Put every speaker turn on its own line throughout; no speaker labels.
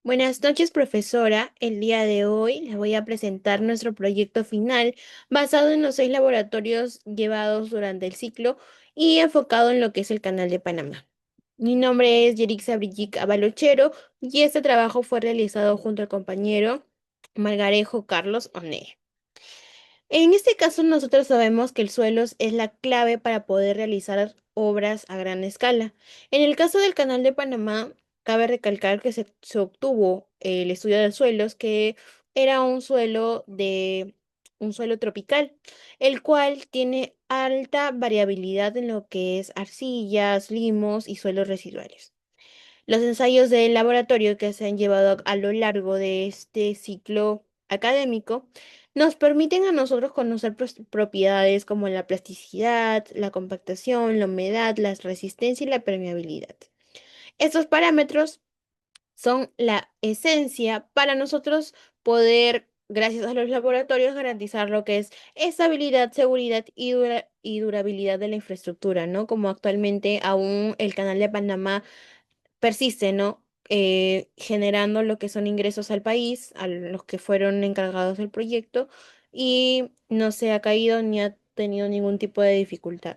Buenas noches, profesora. El día de hoy les voy a presentar nuestro proyecto final basado en los 6 laboratorios llevados durante el ciclo y enfocado en lo que es el Canal de Panamá. Mi nombre es Yerixa Brigic Abalochero y este trabajo fue realizado junto al compañero Margarejo Carlos Oné. En este caso, nosotros sabemos que el suelo es la clave para poder realizar obras a gran escala. En el caso del Canal de Panamá, cabe recalcar que se obtuvo el estudio de suelos, que era un suelo tropical, el cual tiene alta variabilidad en lo que es arcillas, limos y suelos residuales. Los ensayos de laboratorio que se han llevado a lo largo de este ciclo académico nos permiten a nosotros conocer propiedades como la plasticidad, la compactación, la humedad, la resistencia y la permeabilidad. Estos parámetros son la esencia para nosotros poder, gracias a los laboratorios, garantizar lo que es estabilidad, seguridad y durabilidad de la infraestructura, ¿no? Como actualmente aún el Canal de Panamá persiste, ¿no? Generando lo que son ingresos al país, a los que fueron encargados del proyecto, y no se ha caído ni ha tenido ningún tipo de dificultad.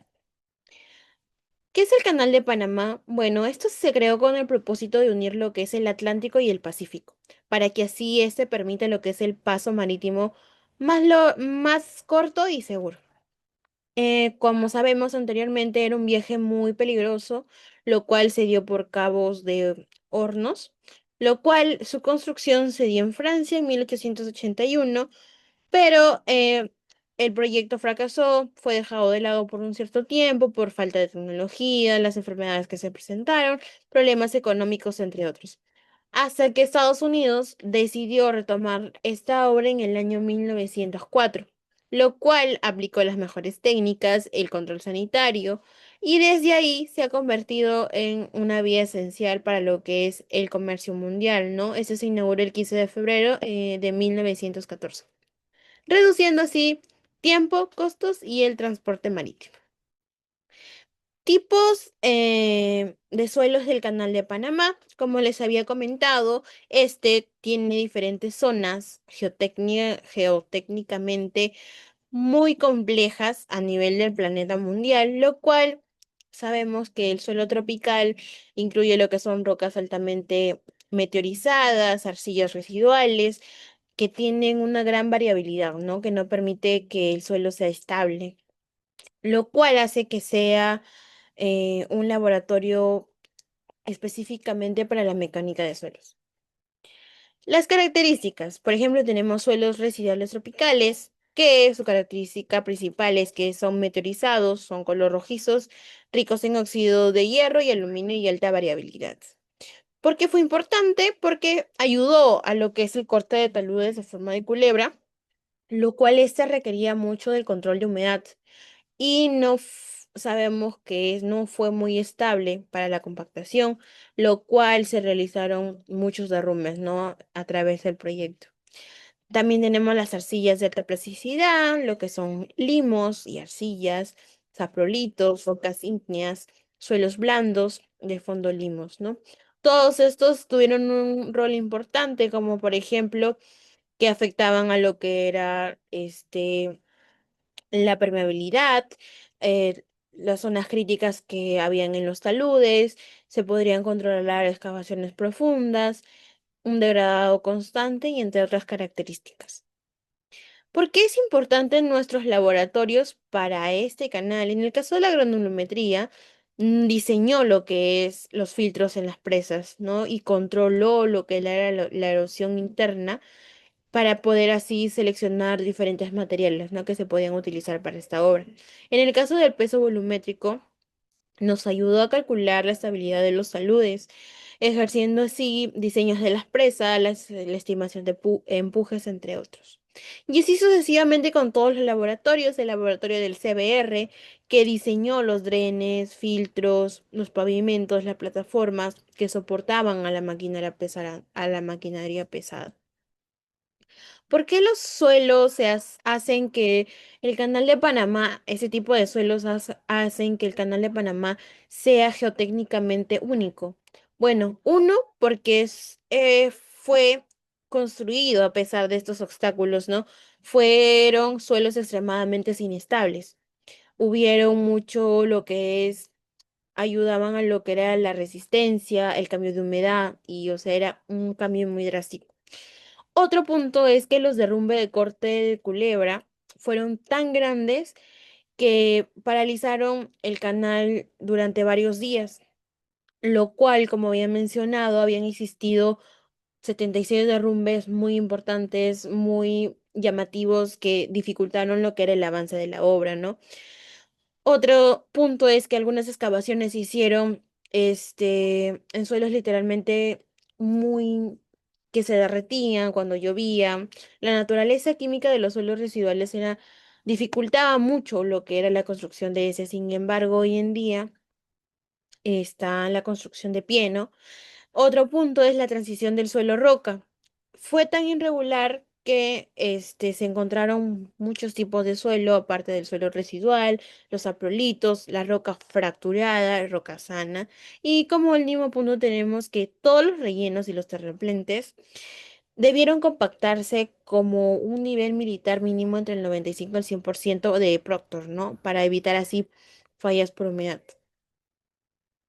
¿Qué es el Canal de Panamá? Bueno, esto se creó con el propósito de unir lo que es el Atlántico y el Pacífico, para que así este permita lo que es el paso marítimo más corto y seguro. Como sabemos anteriormente, era un viaje muy peligroso, lo cual se dio por Cabos de Hornos, lo cual su construcción se dio en Francia en 1881, pero el proyecto fracasó, fue dejado de lado por un cierto tiempo por falta de tecnología, las enfermedades que se presentaron, problemas económicos, entre otros, hasta que Estados Unidos decidió retomar esta obra en el año 1904, lo cual aplicó las mejores técnicas, el control sanitario, y desde ahí se ha convertido en una vía esencial para lo que es el comercio mundial, ¿no? Eso se inauguró el 15 de febrero de 1914, reduciendo así tiempo, costos y el transporte marítimo. Tipos de suelos del Canal de Panamá. Como les había comentado, este tiene diferentes zonas geotécnicamente muy complejas a nivel del planeta mundial, lo cual sabemos que el suelo tropical incluye lo que son rocas altamente meteorizadas, arcillas residuales, que tienen una gran variabilidad, ¿no? Que no permite que el suelo sea estable, lo cual hace que sea un laboratorio específicamente para la mecánica de suelos. Las características, por ejemplo, tenemos suelos residuales tropicales, que su característica principal es que son meteorizados, son color rojizos, ricos en óxido de hierro y aluminio y alta variabilidad. ¿Por qué fue importante? Porque ayudó a lo que es el corte de taludes de forma de culebra, lo cual este requería mucho del control de humedad y sabemos que no fue muy estable para la compactación, lo cual se realizaron muchos derrumbes, ¿no? A través del proyecto. También tenemos las arcillas de alta plasticidad, lo que son limos y arcillas, saprolitos, rocas ígneas, suelos blandos de fondo limos, ¿no? Todos estos tuvieron un rol importante, como por ejemplo, que afectaban a lo que era la permeabilidad, las zonas críticas que habían en los taludes, se podrían controlar excavaciones profundas, un degradado constante y entre otras características. ¿Por qué es importante en nuestros laboratorios para este canal? En el caso de la granulometría, diseñó lo que es los filtros en las presas, ¿no? Y controló lo que era la erosión interna para poder así seleccionar diferentes materiales, ¿no? Que se podían utilizar para esta obra. En el caso del peso volumétrico, nos ayudó a calcular la estabilidad de los taludes, ejerciendo así diseños de las presas, la estimación de empujes, entre otros. Y así sucesivamente con todos los laboratorios, el laboratorio del CBR, que diseñó los drenes, filtros, los pavimentos, las plataformas que soportaban a la maquinaria pesada. ¿Por qué los suelos hacen que el Canal de Panamá, ese tipo de suelos hacen que el Canal de Panamá sea geotécnicamente único? Bueno, uno, porque fue construido a pesar de estos obstáculos, ¿no? Fueron suelos extremadamente inestables. Hubieron mucho lo que es, ayudaban a lo que era la resistencia, el cambio de humedad, y o sea, era un cambio muy drástico. Otro punto es que los derrumbes de corte de Culebra fueron tan grandes que paralizaron el canal durante varios días, lo cual, como había mencionado, habían existido 76 derrumbes muy importantes, muy llamativos que dificultaron lo que era el avance de la obra, ¿no? Otro punto es que algunas excavaciones se hicieron en suelos literalmente muy que se derretían cuando llovía. La naturaleza química de los suelos residuales dificultaba mucho lo que era la construcción de ese. Sin embargo, hoy en día está la construcción de pie, ¿no? Otro punto es la transición del suelo roca. Fue tan irregular que se encontraron muchos tipos de suelo, aparte del suelo residual, los saprolitos, la roca fracturada, roca sana. Y como último punto tenemos que todos los rellenos y los terraplentes debieron compactarse como un nivel militar mínimo entre el 95 y el 100% de Proctor, ¿no? Para evitar así fallas por humedad.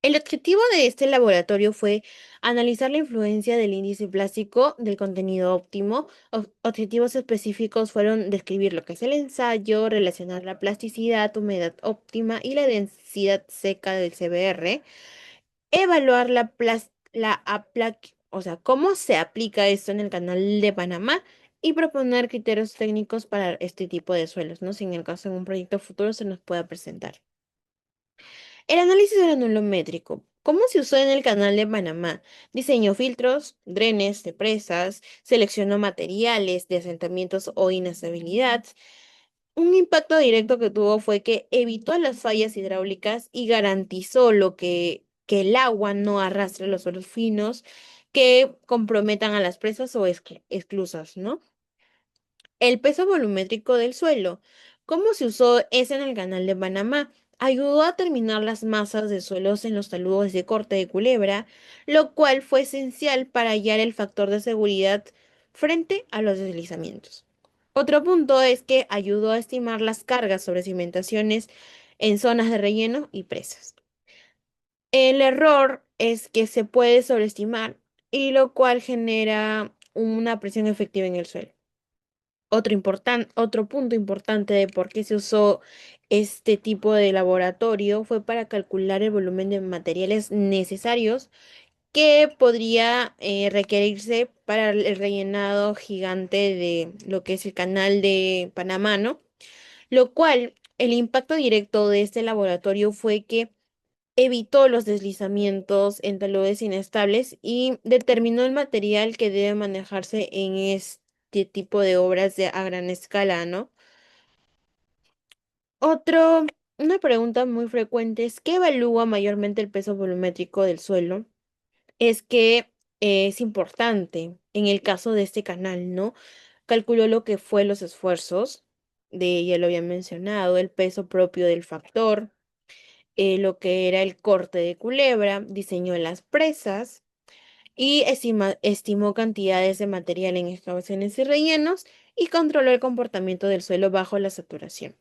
El objetivo de este laboratorio fue analizar la influencia del índice plástico del contenido óptimo. Objetivos específicos fueron describir lo que es el ensayo, relacionar la plasticidad, humedad óptima y la densidad seca del CBR, evaluar o sea, cómo se aplica esto en el canal de Panamá y proponer criterios técnicos para este tipo de suelos, ¿no? Si en el caso en un proyecto futuro se nos pueda presentar. El análisis granulométrico. ¿Cómo se usó en el canal de Panamá? Diseñó filtros, drenes de presas, seleccionó materiales de asentamientos o inestabilidad. Un impacto directo que tuvo fue que evitó las fallas hidráulicas y garantizó que el agua no arrastre los suelos finos que comprometan a las presas o esclusas, ¿no? El peso volumétrico del suelo. ¿Cómo se usó ese en el canal de Panamá? Ayudó a terminar las masas de suelos en los taludes de corte de Culebra, lo cual fue esencial para hallar el factor de seguridad frente a los deslizamientos. Otro punto es que ayudó a estimar las cargas sobre cimentaciones en zonas de relleno y presas. El error es que se puede sobreestimar y lo cual genera una presión efectiva en el suelo. Otro punto importante de por qué se usó este tipo de laboratorio fue para calcular el volumen de materiales necesarios que podría requerirse para el rellenado gigante de lo que es el canal de Panamá, ¿no? Lo cual, el impacto directo de este laboratorio fue que evitó los deslizamientos en taludes inestables y determinó el material que debe manejarse en este tipo de obras a gran escala, ¿no? Otro, una pregunta muy frecuente es, ¿qué evalúa mayormente el peso volumétrico del suelo? Es que es importante en el caso de este canal, ¿no? Calculó lo que fue los esfuerzos ya lo había mencionado, el peso propio del factor, lo que era el corte de culebra, diseñó las presas y estimó cantidades de material en excavaciones y rellenos y controló el comportamiento del suelo bajo la saturación.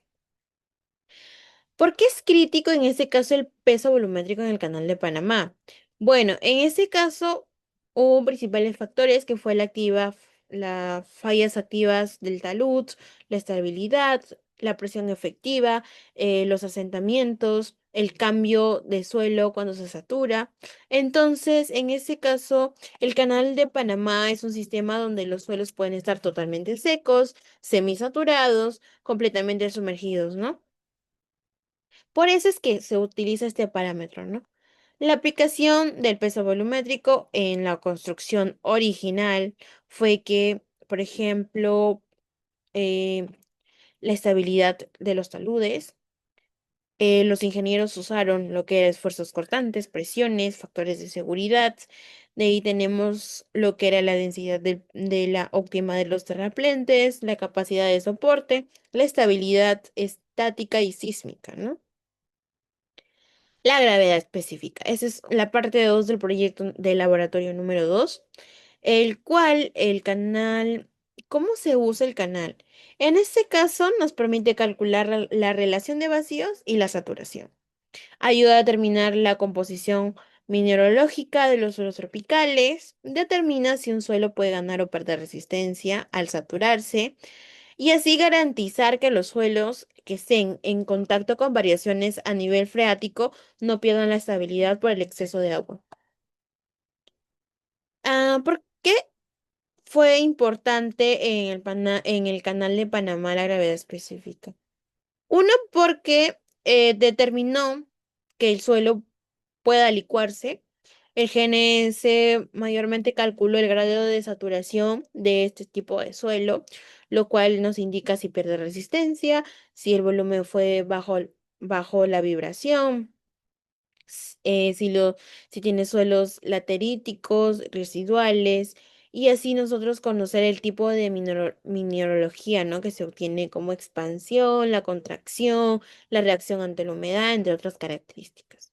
¿Por qué es crítico en este caso el peso volumétrico en el canal de Panamá? Bueno, en este caso hubo principales factores que fue las fallas activas del talud, la estabilidad, la presión efectiva, los asentamientos, el cambio de suelo cuando se satura. Entonces, en este caso, el canal de Panamá es un sistema donde los suelos pueden estar totalmente secos, semisaturados, completamente sumergidos, ¿no? Por eso es que se utiliza este parámetro, ¿no? La aplicación del peso volumétrico en la construcción original fue que, por ejemplo, eh, la estabilidad de los taludes, los ingenieros usaron lo que era esfuerzos cortantes, presiones, factores de seguridad. De ahí tenemos lo que era la densidad de la óptima de los terraplentes, la capacidad de soporte, la estabilidad estática y sísmica, ¿no? La gravedad específica. Esa es la parte 2 del proyecto del laboratorio número 2. el cual el canal, ¿cómo se usa el canal? En este caso nos permite calcular la relación de vacíos y la saturación. Ayuda a determinar la composición mineralógica de los suelos tropicales, determina si un suelo puede ganar o perder resistencia al saturarse y así garantizar que los suelos que estén en contacto con variaciones a nivel freático no pierdan la estabilidad por el exceso de agua. ¿Por qué fue importante en en el canal de Panamá la gravedad específica? Uno, porque determinó que el suelo pueda licuarse. El GNS mayormente calculó el grado de saturación de este tipo de suelo, lo cual nos indica si pierde resistencia, si el volumen fue bajo la vibración, si tiene suelos lateríticos, residuales, y así nosotros conocer el tipo de mineralogía, ¿no? Que se obtiene como expansión, la contracción, la reacción ante la humedad, entre otras características.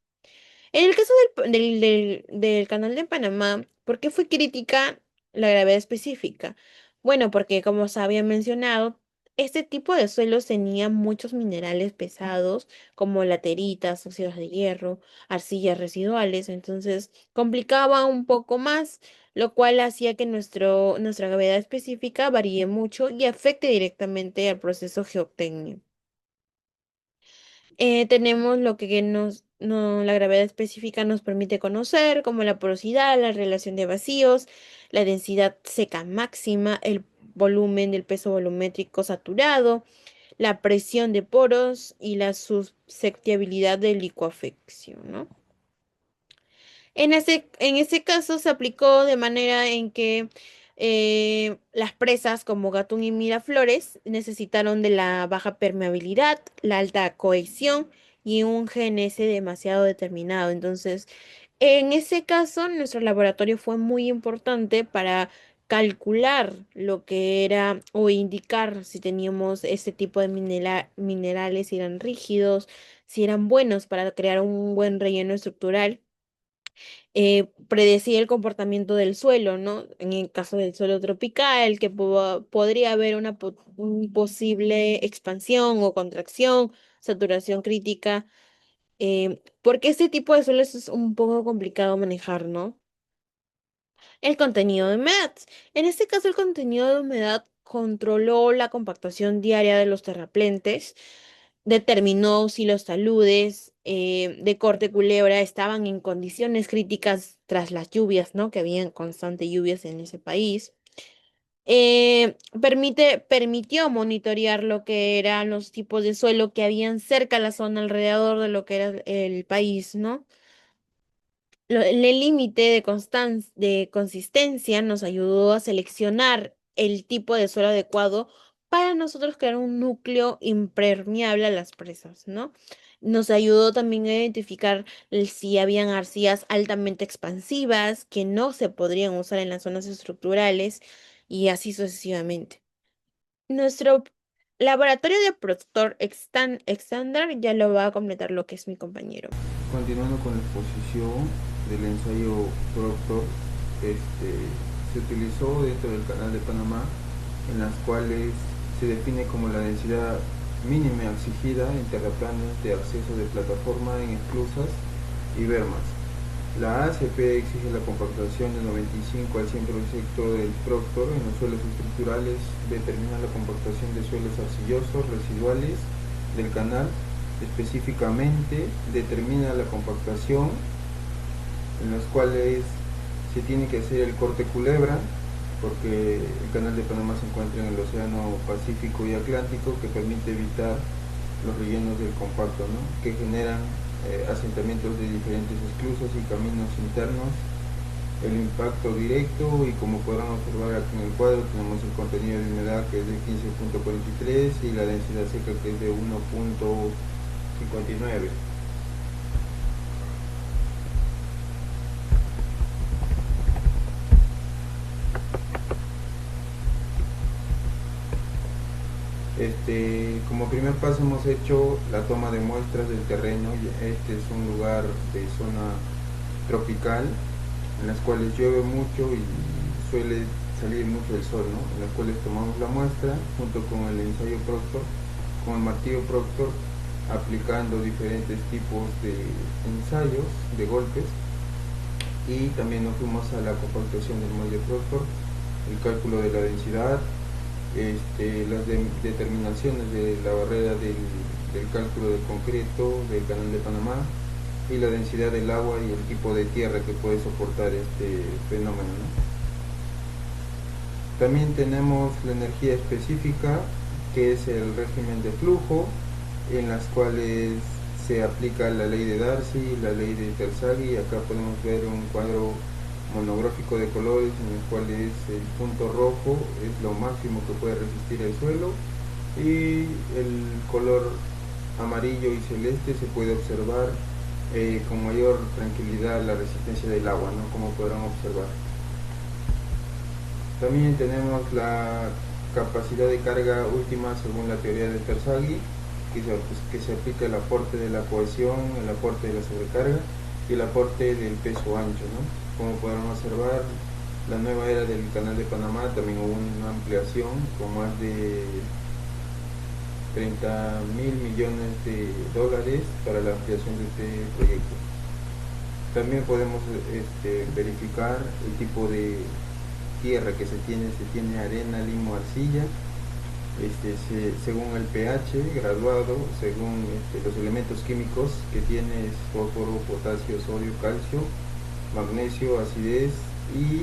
En el caso del canal de Panamá, ¿por qué fue crítica la gravedad específica? Bueno, porque como se había mencionado, este tipo de suelos tenía muchos minerales pesados, como lateritas, óxidos de hierro, arcillas residuales, entonces complicaba un poco más, lo cual hacía que nuestra gravedad específica varíe mucho y afecte directamente al proceso geotécnico. Tenemos lo que la gravedad específica nos permite conocer, como la porosidad, la relación de vacíos, la densidad seca máxima, el volumen del peso volumétrico saturado, la presión de poros y la susceptibilidad de licuefacción, ¿no? En ese caso se aplicó de manera en que las presas como Gatún y Miraflores necesitaron de la baja permeabilidad, la alta cohesión y un GNS demasiado determinado. Entonces, en ese caso, nuestro laboratorio fue muy importante para calcular lo que era o indicar si teníamos este tipo de minerales, si eran rígidos, si eran buenos para crear un buen relleno estructural, predecir el comportamiento del suelo, ¿no? En el caso del suelo tropical, que podría haber una posible expansión o contracción, saturación crítica, porque este tipo de suelos es un poco complicado manejar, ¿no? El contenido de humedad. En este caso, el contenido de humedad controló la compactación diaria de los terraplentes, determinó si los taludes de corte culebra estaban en condiciones críticas tras las lluvias, ¿no? Que habían constantes lluvias en ese país. Permitió monitorear lo que eran los tipos de suelo que habían cerca a la zona alrededor de lo que era el país, ¿no? El límite de consistencia nos ayudó a seleccionar el tipo de suelo adecuado para nosotros crear un núcleo impermeable a las presas, ¿no? Nos ayudó también a identificar si habían arcillas altamente expansivas que no se podrían usar en las zonas estructurales y así sucesivamente. Nuestro laboratorio de Proctor estándar ya lo va a completar lo que es mi compañero.
Continuando con la exposición del ensayo Proctor, se utilizó dentro del canal de Panamá, en las cuales se define como la densidad mínima exigida en terraplenes de acceso de plataforma en esclusas y bermas. La ACP exige la compactación del 95 al 100% del Proctor en los suelos estructurales, determina la compactación de suelos arcillosos residuales del canal. Específicamente determina la compactación en los cuales se tiene que hacer el corte culebra, porque el canal de Panamá se encuentra en el océano Pacífico y Atlántico, que permite evitar los rellenos del compacto, ¿no? Que generan asentamientos de diferentes esclusas y caminos internos, el impacto directo, y como podrán observar aquí en el cuadro tenemos el contenido de humedad, que es de 15.43, y la densidad seca, que es de 1.59. Como primer paso hemos hecho la toma de muestras del terreno. Este es un lugar de zona tropical, en las cuales llueve mucho y suele salir mucho el sol, ¿no? En las cuales tomamos la muestra junto con el ensayo Proctor, con el martillo Proctor, aplicando diferentes tipos de ensayos, de golpes, y también nos fuimos a la compactación del molde Proctor, el cálculo de la densidad, las determinaciones de la barrera del cálculo del concreto del canal de Panamá, y la densidad del agua y el tipo de tierra que puede soportar este fenómeno, ¿no? También tenemos la energía específica, que es el régimen de flujo, en las cuales se aplica la ley de Darcy, la ley de Terzaghi. Acá podemos ver un cuadro monográfico de colores en el cual es el punto rojo es lo máximo que puede resistir el suelo, y el color amarillo y celeste se puede observar con mayor tranquilidad la resistencia del agua, ¿no? Como podrán observar. También tenemos la capacidad de carga última según la teoría de Terzaghi, que se aplica el aporte de la cohesión, el aporte de la sobrecarga y el aporte del peso ancho, ¿no? Como podrán observar, la nueva era del canal de Panamá también hubo una ampliación con más de 30.000 millones de dólares para la ampliación de este proyecto. También podemos verificar el tipo de tierra que se tiene arena, limo, arcilla, según el pH graduado, según los elementos químicos que tiene, fósforo, potasio, sodio, calcio, magnesio, acidez y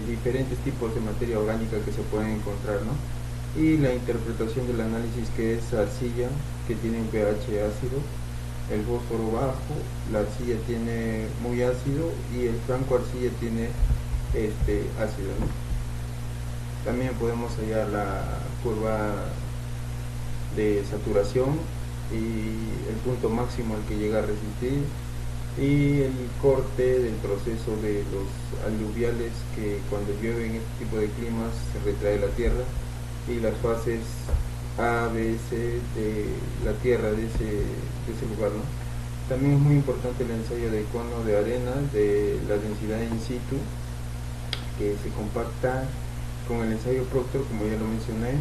diferentes tipos de materia orgánica que se pueden encontrar, ¿no? Y la interpretación del análisis, que es arcilla, que tiene un pH ácido, el fósforo bajo, la arcilla tiene muy ácido y el franco arcilla tiene ácido, ¿no? También podemos hallar la curva de saturación y el punto máximo al que llega a resistir, y el corte del proceso de los aluviales, que cuando llueve en este tipo de climas se retrae la tierra, y las fases A, B, C de la tierra de ese lugar, ¿no? También es muy importante el ensayo de cono de arena de la densidad in situ, que se compacta con el ensayo Proctor, como ya lo mencioné,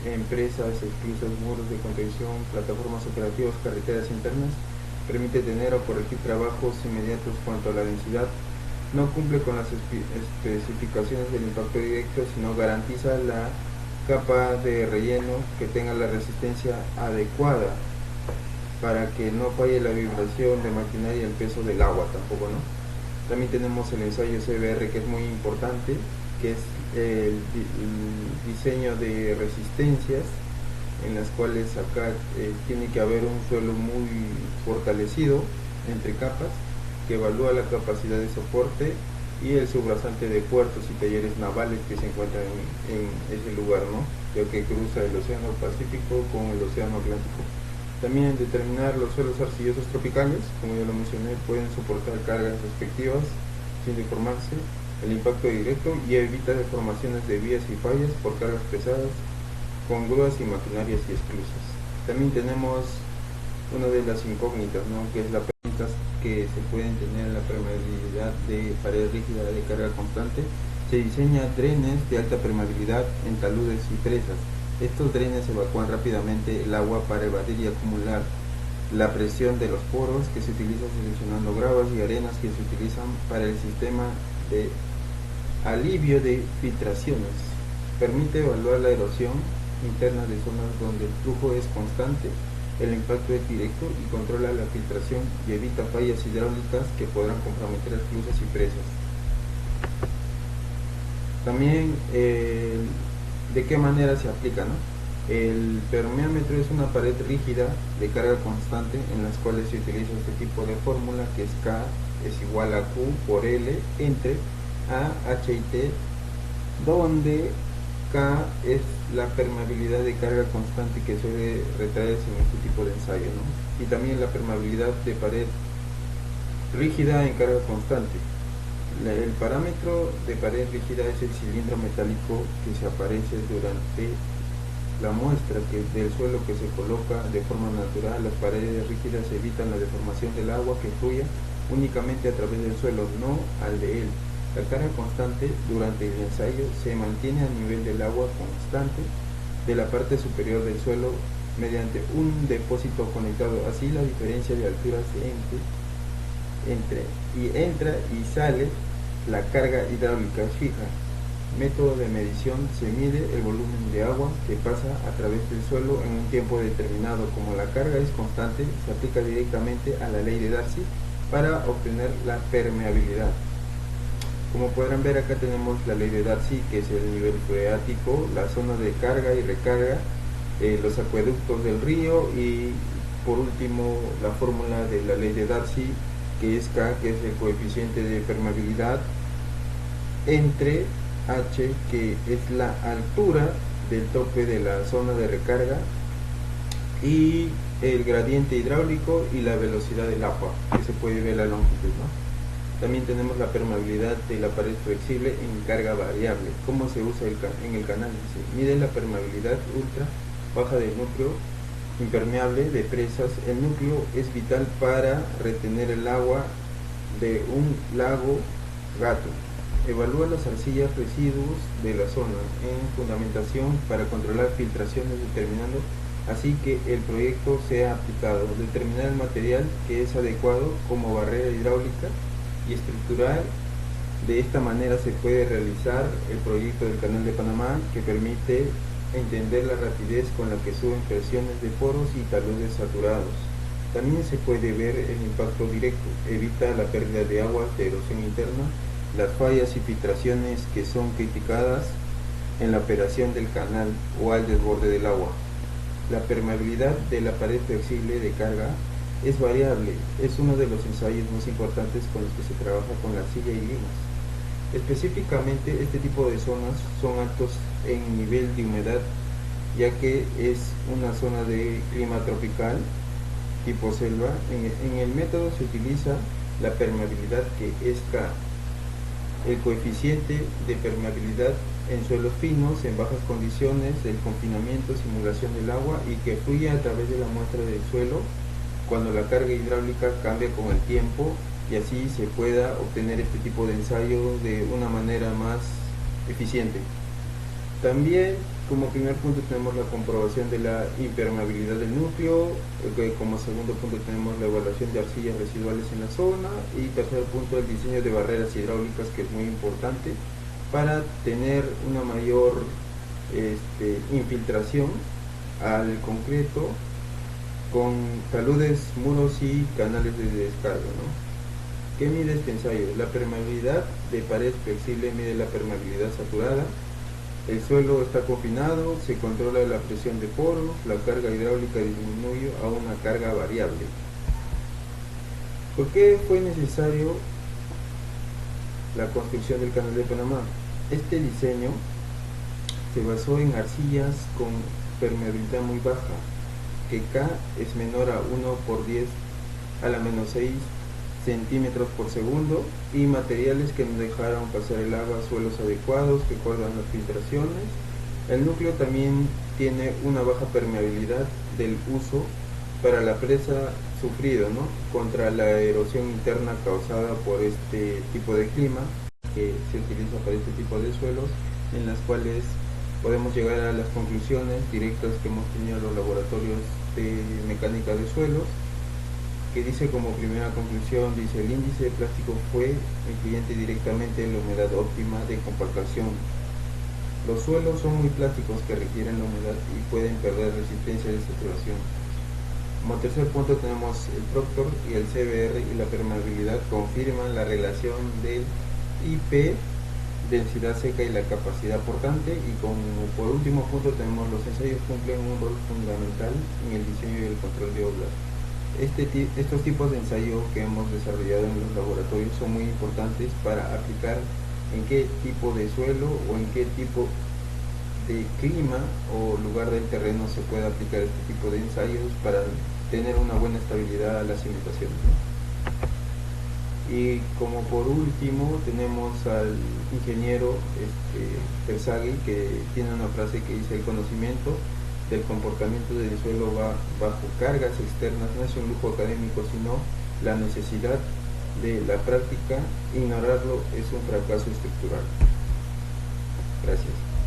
en presas, esclusas, muros de contención, plataformas operativas, carreteras internas. Permite tener o corregir trabajos inmediatos cuanto a la densidad. No cumple con las especificaciones del impacto directo, sino garantiza la capa de relleno que tenga la resistencia adecuada para que no falle la vibración de maquinaria y el peso del agua tampoco, ¿no? También tenemos el ensayo CBR, que es muy importante, que es el diseño de resistencias, en las cuales acá tiene que haber un suelo muy fortalecido entre capas, que evalúa la capacidad de soporte, y el subrasante de puertos y talleres navales que se encuentran en ese lugar, ¿no? Ya que cruza el océano Pacífico con el océano Atlántico. También determinar los suelos arcillosos tropicales, como ya lo mencioné, pueden soportar cargas respectivas sin deformarse, el impacto directo, y evita deformaciones de vías y fallas por cargas pesadas con grúas y maquinarias y esclusas. También tenemos una de las incógnitas, ¿no? Que es la pregunta que se pueden tener en la permeabilidad de pared rígida de carga constante. Se diseña drenes de alta permeabilidad en taludes y presas. Estos drenes evacúan rápidamente el agua para evadir y acumular la presión de los poros, que se utiliza seleccionando gravas y arenas que se utilizan para el sistema de alivio de filtraciones. Permite evaluar la erosión interna de zonas donde el flujo es constante, el impacto es directo, y controla la filtración y evita fallas hidráulicas que podrán comprometer esclusas y presas. También de qué manera se aplica, ¿no? El permeámetro es una pared rígida de carga constante en las cuales se utiliza este tipo de fórmula, que es K es igual a Q por L entre A, H y T, donde K es la permeabilidad de carga constante que suele retraerse en este tipo de ensayo, ¿no? Y también la permeabilidad de pared rígida en carga constante. El parámetro de pared rígida es el cilindro metálico que se aparece durante la muestra del suelo que se coloca de forma natural. Las paredes rígidas evitan la deformación del agua que fluya únicamente a través del suelo, no al de él. La carga constante durante el ensayo se mantiene a nivel del agua constante de la parte superior del suelo mediante un depósito conectado. Así la diferencia de alturas entra y sale la carga hidráulica fija. Método de medición: se mide el volumen de agua que pasa a través del suelo en un tiempo determinado. Como la carga es constante, se aplica directamente a la ley de Darcy para obtener la permeabilidad. Como podrán ver, acá tenemos la ley de Darcy, que es el nivel freático, la zona de carga y recarga, los acueductos del río y por último la fórmula de la ley de Darcy, que es K, que es el coeficiente de permeabilidad, entre H, que es la altura del tope de la zona de recarga, y el gradiente hidráulico y la velocidad del agua, que se puede ver la longitud, ¿no? También tenemos la permeabilidad de la pared flexible en carga variable. ¿Cómo se usa en el canal? Se mide la permeabilidad ultra baja del núcleo impermeable de presas. El núcleo es vital para retener el agua de un lago gato. Evalúa las arcillas residuos de la zona en fundamentación para controlar filtraciones, determinando así que el proyecto sea aplicado. Determinar el material que es adecuado como barrera hidráulica y estructural. De esta manera se puede realizar el proyecto del Canal de Panamá, que permite entender la rapidez con la que suben presiones de poros y taludes saturados. También se puede ver el impacto directo, evita la pérdida de agua de erosión interna, las fallas y filtraciones que son criticadas en la operación del canal o al desborde del agua. La permeabilidad de la pared flexible de carga es variable, es uno de los ensayos más importantes con los que se trabaja con la arcilla y limas. Específicamente, este tipo de zonas son altos en nivel de humedad, ya que es una zona de clima tropical tipo selva. En el método se utiliza la permeabilidad, que es K, el coeficiente de permeabilidad en suelos finos, en bajas condiciones, el confinamiento, simulación del agua y que fluya a través de la muestra del suelo cuando la carga hidráulica cambia con el tiempo, y así se pueda obtener este tipo de ensayo de una manera más eficiente. También, como primer punto, tenemos la comprobación de la impermeabilidad del núcleo. Como segundo punto tenemos la evaluación de arcillas residuales en la zona, y tercer punto, el diseño de barreras hidráulicas, que es muy importante para tener una mayor infiltración al concreto con taludes, muros y canales de descarga, ¿no? ¿Qué mide este ensayo? La permeabilidad de pared flexible mide la permeabilidad saturada. El suelo está confinado, se controla la presión de poros, la carga hidráulica disminuye a una carga variable. ¿Por qué fue necesario la construcción del Canal de Panamá? Este diseño se basó en arcillas con permeabilidad muy baja, que K es menor a 1 por 10 a la menos 6 centímetros por segundo, y materiales que nos dejaron pasar el agua, suelos adecuados que cortan las filtraciones. El núcleo también tiene una baja permeabilidad del uso para la presa sufrido, ¿no?, contra la erosión interna causada por este tipo de clima que se utiliza para este tipo de suelos, en las cuales podemos llegar a las conclusiones directas que hemos tenido en los laboratorios de mecánica de suelos, que dice como primera conclusión, dice: el índice de plástico fue influyente directamente en la humedad óptima de compactación. Los suelos son muy plásticos que requieren la humedad y pueden perder resistencia de saturación. Como tercer punto tenemos el Proctor y el CBR, y la permeabilidad confirman la relación del IP, densidad seca, y la capacidad portante. Y como por último punto tenemos: los ensayos cumplen un rol fundamental en el diseño y el control de obras. Estos tipos de ensayo que hemos desarrollado en los laboratorios son muy importantes para aplicar en qué tipo de suelo o en qué tipo de clima o lugar del terreno se puede aplicar este tipo de ensayos para tener una buena estabilidad a las cimentaciones, ¿no? Y como por último tenemos al ingeniero Persagui, que tiene una frase que dice: el conocimiento del comportamiento del suelo bajo cargas externas no es un lujo académico, sino la necesidad de la práctica, ignorarlo es un fracaso estructural. Gracias.